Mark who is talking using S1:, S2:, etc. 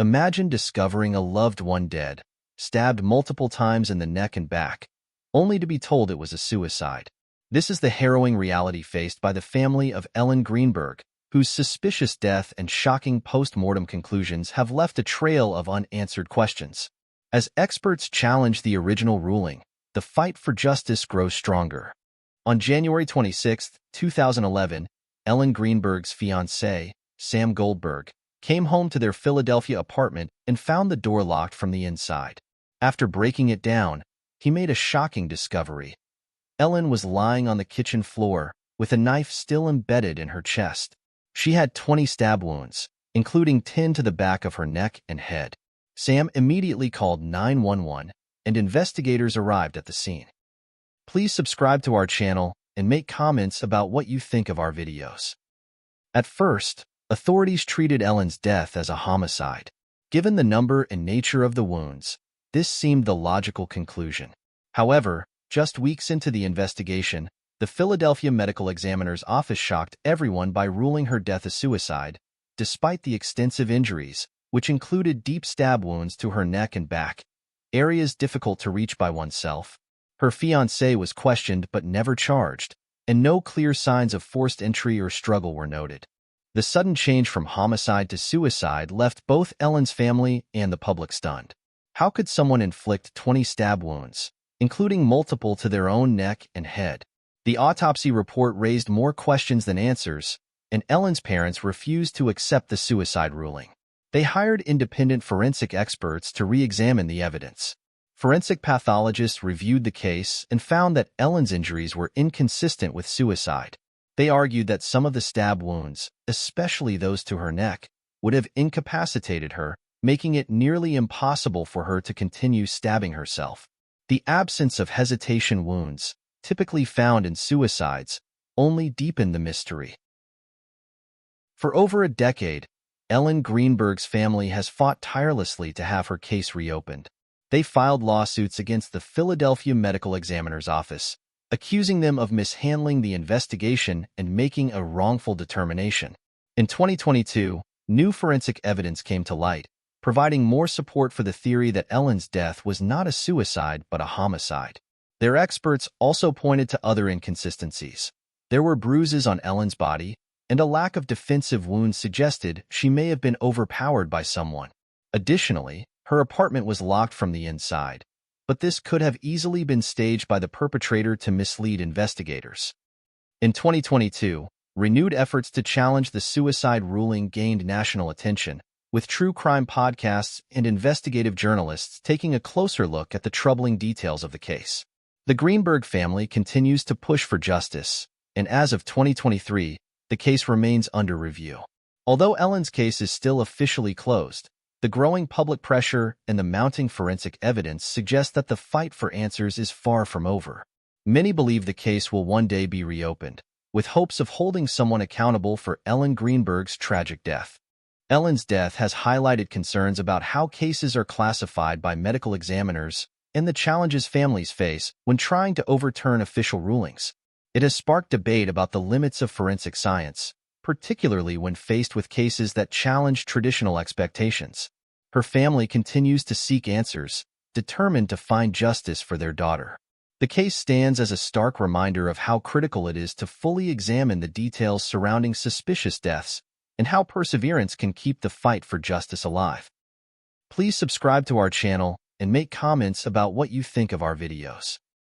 S1: Imagine discovering a loved one dead, stabbed multiple times in the neck and back, only to be told it was a suicide. This is the harrowing reality faced by the family of Ellen Greenberg, whose suspicious death and shocking post-mortem conclusions have left a trail of unanswered questions. As experts challenge the original ruling, the fight for justice grows stronger. On January 26, 2011, Ellen Greenberg's fiancé, Sam Goldberg, came home to their Philadelphia apartment and found the door locked from the inside. After breaking it down, he made a shocking discovery. Ellen was lying on the kitchen floor, with a knife still embedded in her chest. She had 20 stab wounds, including 10 to the back of her neck and head. Sam immediately called 911, and investigators arrived at the scene. Please subscribe to our channel and make comments about what you think of our videos. At first, authorities treated Ellen's death as a homicide. Given the number and nature of the wounds, this seemed the logical conclusion. However, just weeks into the investigation, the Philadelphia Medical Examiner's Office shocked everyone by ruling her death a suicide, despite the extensive injuries, which included deep stab wounds to her neck and back, areas difficult to reach by oneself. Her fiancé was questioned but never charged, and no clear signs of forced entry or struggle were noted. The sudden change from homicide to suicide left both Ellen's family and the public stunned. How could someone inflict 20 stab wounds, including multiple to their own neck and head? The autopsy report raised more questions than answers, and Ellen's parents refused to accept the suicide ruling. They hired independent forensic experts to re-examine the evidence. Forensic pathologists reviewed the case and found that Ellen's injuries were inconsistent with suicide. They argued that some of the stab wounds, especially those to her neck, would have incapacitated her, making it nearly impossible for her to continue stabbing herself. The absence of hesitation wounds, typically found in suicides, only deepened the mystery. For over a decade, Ellen Greenberg's family has fought tirelessly to have her case reopened. They filed lawsuits against the Philadelphia Medical Examiner's Office, accusing them of mishandling the investigation and making a wrongful determination. In 2022, new forensic evidence came to light, providing more support for the theory that Ellen's death was not a suicide but a homicide. Their experts also pointed to other inconsistencies. There were bruises on Ellen's body, and a lack of defensive wounds suggested she may have been overpowered by someone. Additionally, her apartment was locked from the inside, but this could have easily been staged by the perpetrator to mislead investigators. In 2022, renewed efforts to challenge the suicide ruling gained national attention, with true crime podcasts and investigative journalists taking a closer look at the troubling details of the case. The Greenberg family continues to push for justice, and as of 2023, the case remains under review. Although Ellen's case is still officially closed, the growing public pressure and the mounting forensic evidence suggest that the fight for answers is far from over. Many believe the case will one day be reopened, with hopes of holding someone accountable for Ellen Greenberg's tragic death. Ellen's death has highlighted concerns about how cases are classified by medical examiners and the challenges families face when trying to overturn official rulings. It has sparked debate about the limits of forensic science, particularly when faced with cases that challenge traditional expectations. Her family continues to seek answers, determined to find justice for their daughter. The case stands as a stark reminder of how critical it is to fully examine the details surrounding suspicious deaths and how perseverance can keep the fight for justice alive. Please subscribe to our channel and make comments about what you think of our videos.